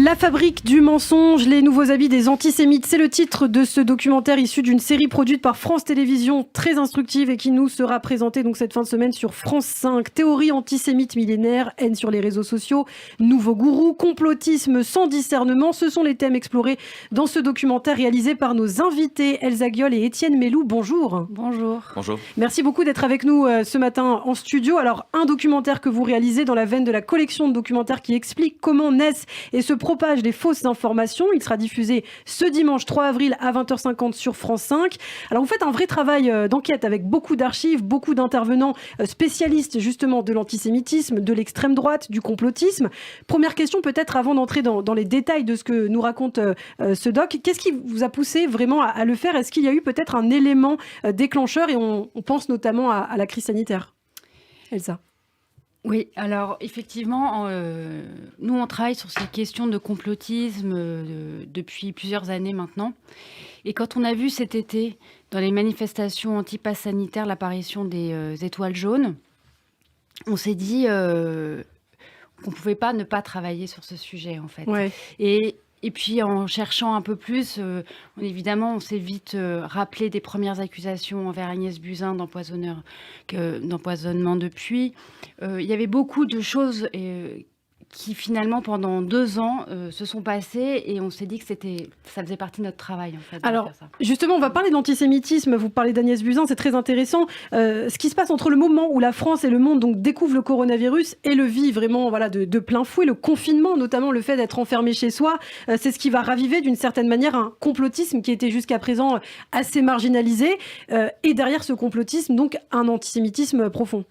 La fabrique du mensonge, les nouveaux habits des antisémites, c'est le titre de ce documentaire issu d'une série produite par France Télévisions, très instructive et qui nous sera présentée donc cette fin de semaine sur France 5. Théorie antisémite millénaire, haine sur les réseaux sociaux, nouveau gourou, complotisme sans discernement, ce sont les thèmes explorés dans ce documentaire réalisé par nos invités Elsa Guiol et Étienne Mélou. Bonjour. Bonjour. Bonjour. Merci beaucoup d'être avec nous ce matin en studio. Alors, un documentaire que vous réalisez dans la veine de la collection de documentaires qui explique comment naissent et se propagent les fausses informations. Il sera diffusé ce dimanche 3 avril à 20h50 sur France 5. Alors, vous faites un vrai travail d'enquête avec beaucoup d'archives, beaucoup d'intervenants spécialistes justement de l'antisémitisme, de l'extrême droite, du complotisme. Première question peut-être avant d'entrer dans les détails de ce que nous raconte ce doc. Qu'est-ce qui vous a poussé vraiment à le faire ? Est-ce qu'il y a eu peut-être un élément déclencheur et on pense notamment à la crise sanitaire ? Elsa. Oui, alors effectivement, nous on travaille sur ces questions de complotisme depuis plusieurs années maintenant. Et quand on a vu cet été, dans les manifestations anti-pass sanitaire, l'apparition des étoiles jaunes, on s'est dit qu'on ne pouvait pas ne pas travailler sur ce sujet en fait. Ouais. Et puis en cherchant un peu plus, évidemment, on s'est vite rappelé des premières accusations envers Agnès Buzyn d'empoisonnement depuis. Il y avait beaucoup de choses qui finalement pendant 2 ans se sont passées et on s'est dit que ça faisait partie de notre travail en fait. Alors justement, on va parler de l'antisémitisme, vous parlez d'Agnès Buzyn, c'est très intéressant. Ce qui se passe entre le moment où la France et le monde donc découvrent le coronavirus et le vit vraiment de plein fouet, le confinement, notamment le fait d'être enfermé chez soi, c'est ce qui va raviver d'une certaine manière un complotisme qui était jusqu'à présent assez marginalisé et derrière ce complotisme donc un antisémitisme profond.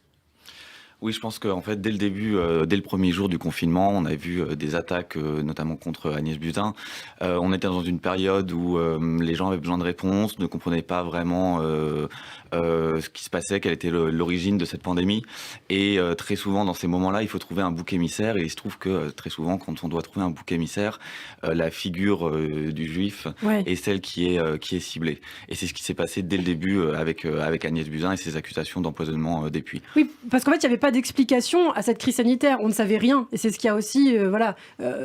Oui, je pense qu'en fait, dès le début, dès le premier jour du confinement, on a vu des attaques, notamment contre Agnès Buzyn. On était dans une période où les gens avaient besoin de réponses, ne comprenaient pas vraiment ce qui se passait, quelle était l'origine de cette pandémie. Et très souvent, dans ces moments-là, il faut trouver un bouc émissaire. Et il se trouve que très souvent, quand on doit trouver un bouc émissaire, la figure du juif est celle qui est ciblée. Et c'est ce qui s'est passé dès le début avec Agnès Buzyn et ses accusations d'empoisonnement des puits. Oui, parce qu'en fait, il n'y avait pas d'explication à cette crise sanitaire. On ne savait rien. Et c'est ce qui a aussi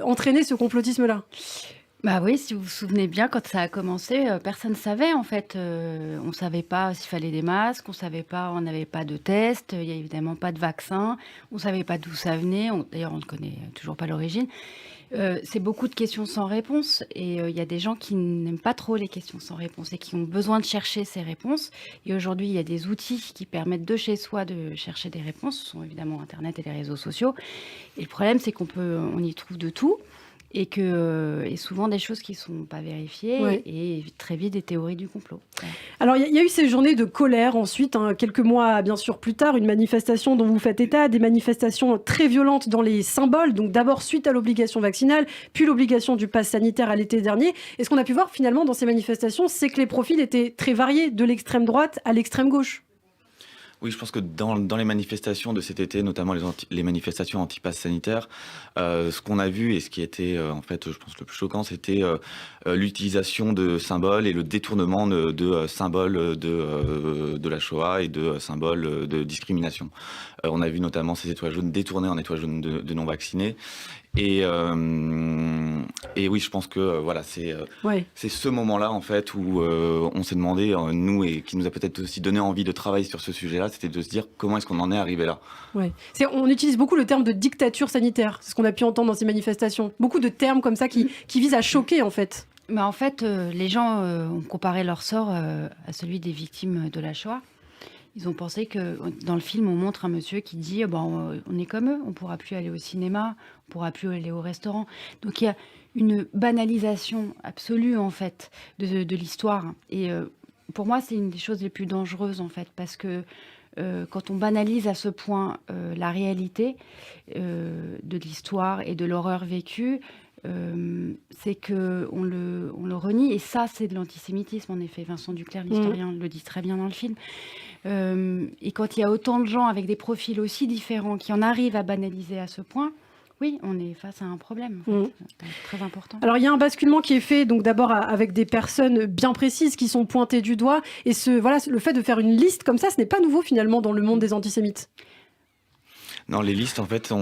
entraîné ce complotisme-là. Bah oui, si vous vous souvenez bien, quand ça a commencé, personne ne savait en fait. On ne savait pas s'il fallait des masques, on n'avait pas de tests, il n'y a évidemment pas de vaccin, on ne savait pas d'où ça venait, d'ailleurs on ne connaît toujours pas l'origine. C'est beaucoup de questions sans réponse et il y a des gens qui n'aiment pas trop les questions sans réponse et qui ont besoin de chercher ces réponses. Et aujourd'hui, il y a des outils qui permettent de chez soi de chercher des réponses. Ce sont évidemment Internet et les réseaux sociaux. Et le problème, c'est on y trouve de tout et souvent des choses qui ne sont pas vérifiées et très vite des théories du complot. Ouais. Alors, il y a eu ces journées de colère ensuite, quelques mois bien sûr plus tard, une manifestation dont vous faites état, des manifestations très violentes dans les symboles, donc d'abord suite à l'obligation vaccinale, puis l'obligation du pass sanitaire à l'été dernier. Et ce qu'on a pu voir finalement dans ces manifestations, c'est que les profils étaient très variés, de l'extrême droite à l'extrême gauche. Oui, je pense que dans les manifestations de cet été, notamment les manifestations anti-pass sanitaire, ce qu'on a vu et ce qui était en fait, je pense, le plus choquant, c'était l'utilisation de symboles et le détournement de symboles de la Shoah et de symboles de discrimination. On a vu notamment ces étoiles jaunes détournées en étoiles jaunes de non-vaccinés. Et oui, je pense que c'est ce moment-là en fait où on s'est demandé, nous, et qui nous a peut-être aussi donné envie de travailler sur ce sujet-là, c'était de se dire comment est-ce qu'on en est arrivé là. Ouais. On utilise beaucoup le terme de dictature sanitaire, c'est ce qu'on a pu entendre dans ces manifestations. Beaucoup de termes comme ça qui visent à choquer en fait. Bah en fait, les gens ont comparé leur sort à celui des victimes de la Shoah. Ils ont pensé que dans le film, on montre un monsieur qui dit on est comme eux, on ne pourra plus aller au cinéma, on ne pourra plus aller au restaurant. Donc il y a une banalisation absolue en fait de l'histoire. Et pour moi, c'est une des choses les plus dangereuses en fait, parce que quand on banalise à ce point la réalité de l'histoire et de l'horreur vécue, c'est qu'on le renie. Et ça, c'est de l'antisémitisme, en effet. Vincent Duclerc, l'historien, le dit très bien dans le film. Et quand il y a autant de gens avec des profils aussi différents qui en arrivent à banaliser à ce point, oui, on est face à un problème en fait, très important. Alors, il y a un basculement qui est fait donc d'abord avec des personnes bien précises qui sont pointées du doigt. Et le fait de faire une liste comme ça, ce n'est pas nouveau finalement dans le monde des antisémites. Non, les listes, en fait,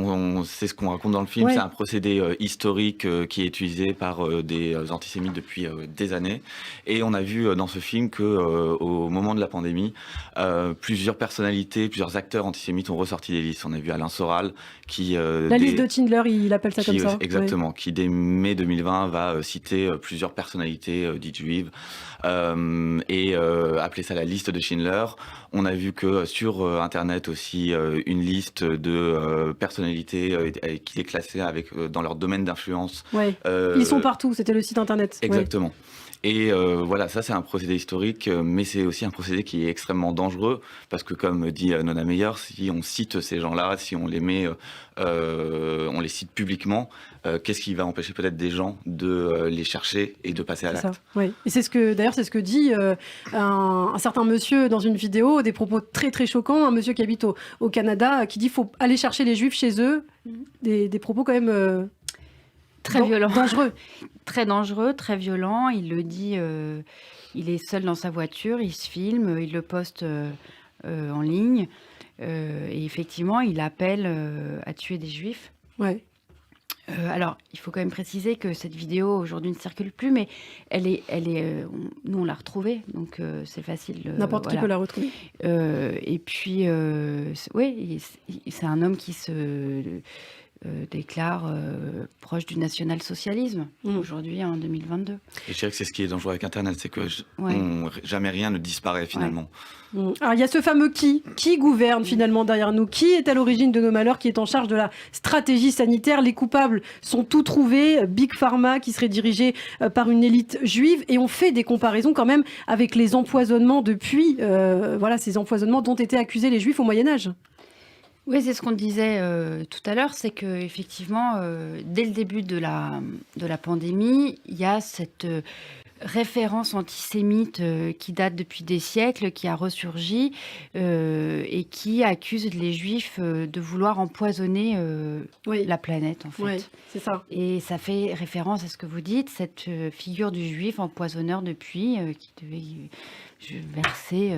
c'est ce qu'on raconte dans le film. Ouais. C'est un procédé historique qui est utilisé par des antisémites depuis des années. Et on a vu dans ce film que au moment de la pandémie, plusieurs personnalités, plusieurs acteurs antisémites ont ressorti des listes. On a vu Alain Soral qui... La liste de Schindler, il appelle ça comme ça. Exactement, qui dès mai 2020 va citer plusieurs personnalités dites juives et appeler ça la liste de Schindler. On a vu que sur Internet aussi une liste de personnalités qui est classée avec, dans leur domaine d'influence. Ouais. Ils sont partout, c'était le site Internet. Exactement. Ouais. Et voilà, ça c'est un procédé historique, mais c'est aussi un procédé qui est extrêmement dangereux, parce que comme dit Nona Meyer, si on cite ces gens-là, si on les met, on les cite publiquement, qu'est-ce qui va empêcher peut-être des gens de les chercher et de passer à l'acte? Oui. Et c'est ce que dit un certain monsieur dans une vidéo, des propos très très choquants, un monsieur qui habite au Canada, qui dit qu'il faut aller chercher les juifs chez eux, des propos quand même... Très violent. Dangereux. Très dangereux, très violent. Il le dit, il est seul dans sa voiture, il se filme, il le poste en ligne. Et effectivement, il appelle à tuer des juifs. Ouais. Alors, il faut quand même préciser que cette vidéo aujourd'hui ne circule plus, mais nous on l'a retrouvée, donc c'est facile. N'importe qui peut la retrouver. Et puis, oui, c'est un homme qui se déclare proche du national-socialisme aujourd'hui en 2022. Et je dirais que c'est ce qui est dangereux avec Internet, c'est que jamais rien ne disparaît finalement. Ouais. Alors il y a ce fameux qui gouverne finalement derrière nous, qui est à l'origine de nos malheurs, qui est en charge de la stratégie sanitaire. Les coupables sont tous trouvés, Big Pharma qui serait dirigé par une élite juive, et on fait des comparaisons quand même avec les empoisonnements depuis, ces empoisonnements dont étaient accusés les juifs au Moyen-Âge. Oui, c'est ce qu'on disait tout à l'heure, c'est qu'effectivement, dès le début de la pandémie, il y a cette référence antisémite qui date depuis des siècles, qui a ressurgi et qui accuse les juifs de vouloir empoisonner la planète, en fait. Oui, c'est ça. Et ça fait référence à ce que vous dites, cette figure du juif empoisonneur depuis, qui devait... verser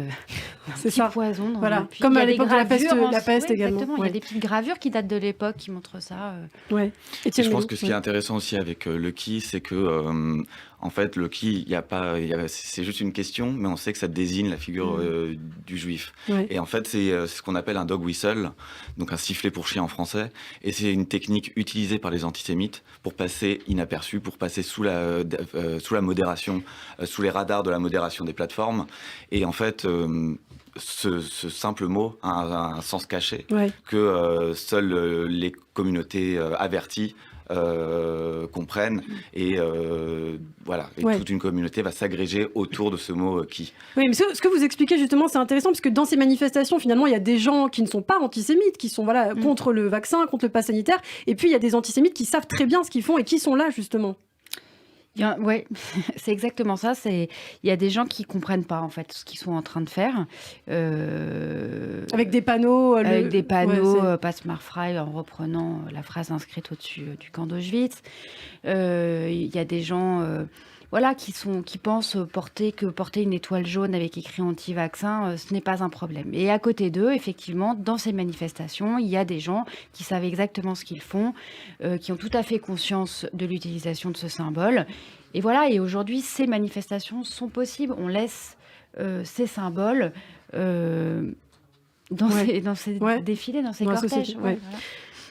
un petit poison dans le puits. Comme à l'époque de la peste également. Exactement. Il y a des petites gravures qui datent de l'époque qui montrent ça. Ouais. Et je pense que ce qui est intéressant aussi avec le qui, c'est que en fait le qui, c'est juste une question, mais on sait que ça désigne la figure du juif. Ouais. Et en fait c'est ce qu'on appelle un dog whistle, donc un sifflet pour chien en français. Et c'est une technique utilisée par les antisémites pour passer inaperçu, pour passer sous la modération, sous les radars de la modération des plateformes. Et en fait, ce simple mot a un sens caché que seules les communautés averties comprennent. Et toute une communauté va s'agréger autour de ce mot qui. Oui, mais ce que vous expliquez justement, c'est intéressant, parce que dans ces manifestations, finalement, il y a des gens qui ne sont pas antisémites, qui sont contre le vaccin, contre le pass sanitaire, et puis il y a des antisémites qui savent très bien ce qu'ils font et qui sont là, justement. Oui, c'est exactement ça. Il y a des gens qui ne comprennent pas en fait ce qu'ils sont en train de faire. Avec des panneaux. Passe Marfrei, en reprenant la phrase inscrite au-dessus du camp d'Auschwitz. Il y a des gens qui pensent que porter une étoile jaune avec écrit anti-vaccin, ce n'est pas un problème. Et à côté d'eux, effectivement, dans ces manifestations, il y a des gens qui savent exactement ce qu'ils font, qui ont tout à fait conscience de l'utilisation de ce symbole. Et voilà, et aujourd'hui, ces manifestations sont possibles. On laisse ces symboles dans ces défilés, dans ces cortèges. Voilà.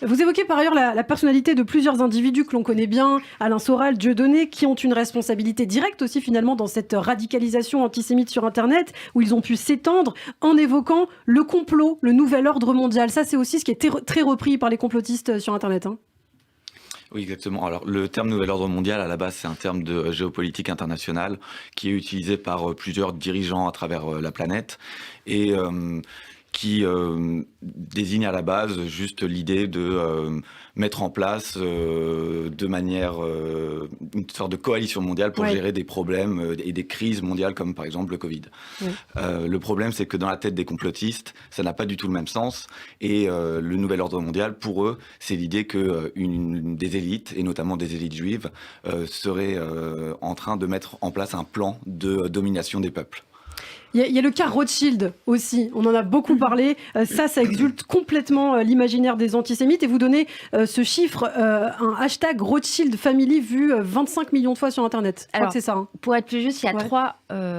Vous évoquez par ailleurs la personnalité de plusieurs individus que l'on connaît bien, Alain Soral, Dieudonné, qui ont une responsabilité directe aussi finalement dans cette radicalisation antisémite sur Internet, où ils ont pu s'étendre en évoquant le complot, le nouvel ordre mondial. Ça, c'est aussi ce qui est très repris par les complotistes sur Internet. Oui, exactement. Alors, le terme nouvel ordre mondial, à la base, c'est un terme de géopolitique internationale qui est utilisé par plusieurs dirigeants à travers la planète et qui désigne à la base juste l'idée de mettre en place de manière une sorte de coalition mondiale pour gérer des problèmes et des crises mondiales comme par exemple le Covid. Oui. Le problème, c'est que dans la tête des complotistes, ça n'a pas du tout le même sens, et le nouvel ordre mondial, pour eux, c'est l'idée que des élites, et notamment des élites juives, seraient en train de mettre en place un plan de domination des peuples. Il y a le cas Rothschild aussi, on en a beaucoup parlé. Ça exulte complètement l'imaginaire des antisémites. Et vous donnez ce chiffre, un hashtag Rothschild Family vu 25 millions de fois sur Internet. Je crois que c'est ça. Pour être plus juste, il y a 3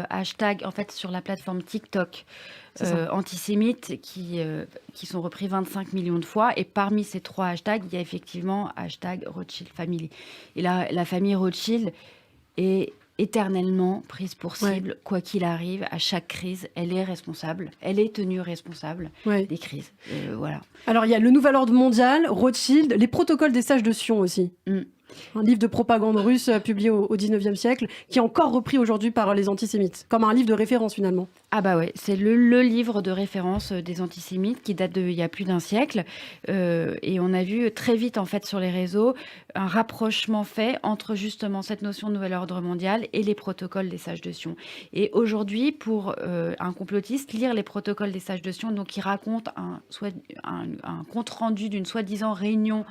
hashtags en fait, sur la plateforme TikTok antisémites qui sont repris 25 millions de fois. Et parmi ces 3 hashtags, il y a effectivement hashtag Rothschild Family. Et là, la famille Rothschild est éternellement prise pour cible, quoi qu'il arrive, à chaque crise, elle est responsable, elle est tenue responsable des crises. Voilà. Alors, il y a le nouvel ordre mondial, Rothschild, les protocoles des sages de Sion aussi. Un livre de propagande russe publié au 19e siècle, qui est encore repris aujourd'hui par les antisémites, comme un livre de référence finalement. Ah bah ouais, c'est le livre de référence des antisémites qui date d'il y a plus d'un siècle. Et on a vu très vite en fait sur les réseaux un rapprochement fait entre justement cette notion de nouvel ordre mondial et les protocoles des sages de Sion. Et aujourd'hui, pour un complotiste, lire les protocoles des sages de Sion, donc qui raconte un compte-rendu d'une soi-disant réunion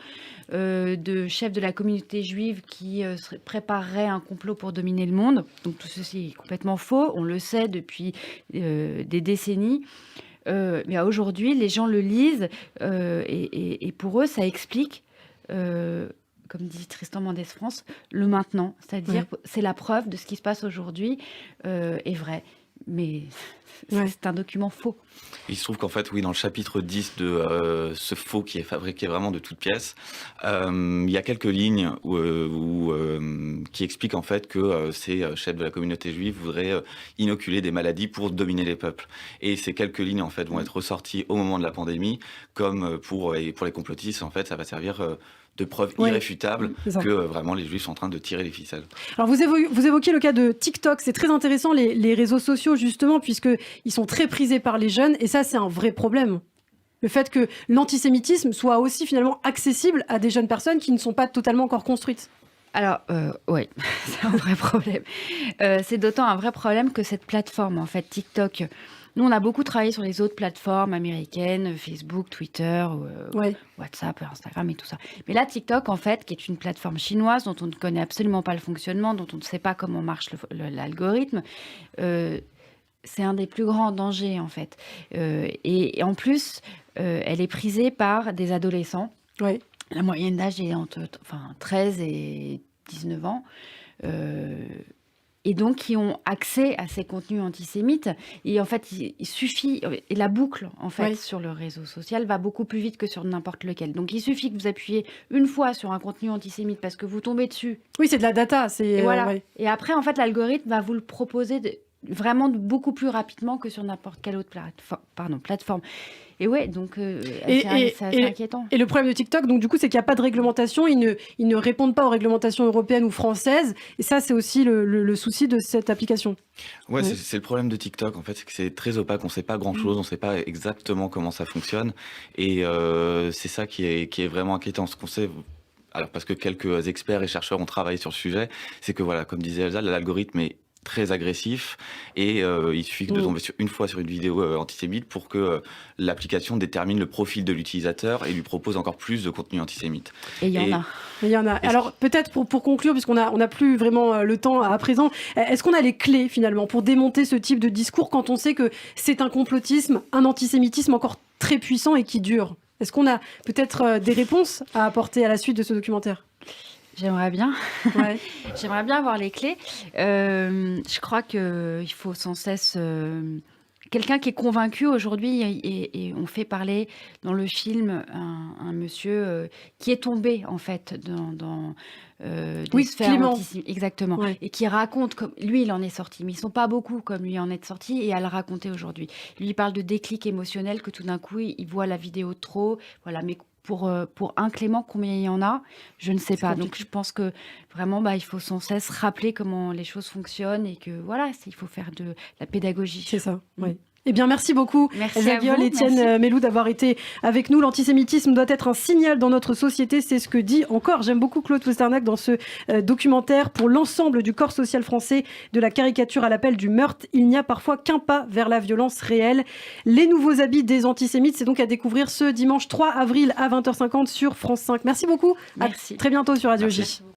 de chefs de la communauté juive qui préparerait un complot pour dominer le monde. Donc tout ceci est complètement faux, on le sait depuis des décennies. Mais aujourd'hui, les gens le lisent et pour eux, ça explique, comme dit Tristan Mendès France, le maintenant. C'est-à-dire c'est la preuve de ce qui se passe aujourd'hui est vrai. Mais c'est un document faux. Il se trouve qu'en fait, oui, dans le chapitre 10 de ce faux qui est fabriqué vraiment de toutes pièces, il y a quelques lignes qui expliquent en fait que ces chefs de la communauté juive voudraient inoculer des maladies pour dominer les peuples. Et ces quelques lignes en fait vont être ressorties au moment de la pandémie, comme pour les complotistes, en fait, ça va servir de preuve irréfutable que vraiment les Juifs sont en train de tirer les ficelles. Alors vous évoquez le cas de TikTok, c'est très intéressant les réseaux sociaux justement puisqu'ils sont très prisés par les jeunes et ça c'est un vrai problème. Le fait que l'antisémitisme soit aussi finalement accessible à des jeunes personnes qui ne sont pas totalement encore construites. Alors, oui, c'est un vrai problème. C'est d'autant un vrai problème que cette plateforme, en fait, TikTok, nous, on a beaucoup travaillé sur les autres plateformes américaines, Facebook, Twitter, WhatsApp, Instagram et tout ça. Mais là, TikTok, en fait, qui est une plateforme chinoise dont on ne connaît absolument pas le fonctionnement, dont on ne sait pas comment marche l'algorithme, c'est un des plus grands dangers, en fait. Et en plus, elle est prisée par des adolescents. Oui. La moyenne d'âge est entre 13 et 19 ans. Et donc, qui ont accès à ces contenus antisémites. Et en fait, il suffit... Et la boucle, en fait, sur le réseau social va beaucoup plus vite que sur n'importe lequel. Donc, il suffit que vous appuyez une fois sur un contenu antisémite parce que vous tombez dessus. Oui, c'est de la data. Et voilà. Et après, en fait, l'algorithme va vous le proposer vraiment beaucoup plus rapidement que sur n'importe quelle autre plateforme. Et ouais, donc c'est assez inquiétant. Et le problème de TikTok, donc du coup, c'est qu'il n'y a pas de réglementation. Ils ne répondent pas aux réglementations européennes ou françaises. Et ça, c'est aussi le souci de cette application. Ouais, c'est le problème de TikTok, en fait, c'est que c'est très opaque. On ne sait pas grand-chose, on ne sait pas exactement comment ça fonctionne. Et c'est ça qui est vraiment inquiétant. Ce qu'on sait... Alors, parce que quelques experts et chercheurs ont travaillé sur le sujet, c'est que, voilà, comme disait Elsa, l'algorithme est très agressif et il suffit de tomber une fois sur une vidéo antisémite pour que l'application détermine le profil de l'utilisateur et lui propose encore plus de contenu antisémite. Et il y en a. Alors peut-être pour conclure, puisqu'on n'a plus vraiment le temps à présent, est-ce qu'on a les clés finalement pour démonter ce type de discours quand on sait que c'est un complotisme, un antisémitisme encore très puissant et qui dure ? Est-ce qu'on a peut-être des réponses à apporter à la suite de ce documentaire ? J'aimerais bien. J'aimerais bien avoir les clés. Je crois qu'il faut sans cesse... Quelqu'un qui est convaincu aujourd'hui, et on fait parler dans le film un monsieur qui est tombé en fait dans des sphères antisémites, exactement, et qui raconte comme lui il en est sorti, mais ils sont pas beaucoup comme lui en est sorti et à le raconter aujourd'hui. Lui il parle de déclic émotionnel que tout d'un coup il voit la vidéo de trop, voilà, mais pour un Clément, combien il y en a ? Je ne sais pas. Donc, je pense que vraiment, il faut sans cesse rappeler comment les choses fonctionnent et que, voilà, il faut faire de la pédagogie. C'est ça, oui. Eh bien, merci beaucoup, Elsa Guiol, Étienne Melloud, d'avoir été avec nous. L'antisémitisme doit être un signal dans notre société. C'est ce que dit encore, j'aime beaucoup Claude Westernack dans ce documentaire. Pour l'ensemble du corps social français, de la caricature à l'appel du meurtre, il n'y a parfois qu'un pas vers la violence réelle. Les nouveaux habits des antisémites, c'est donc à découvrir ce dimanche 3 avril à 20h50 sur France 5. Merci beaucoup. Merci. À très bientôt sur Radio J.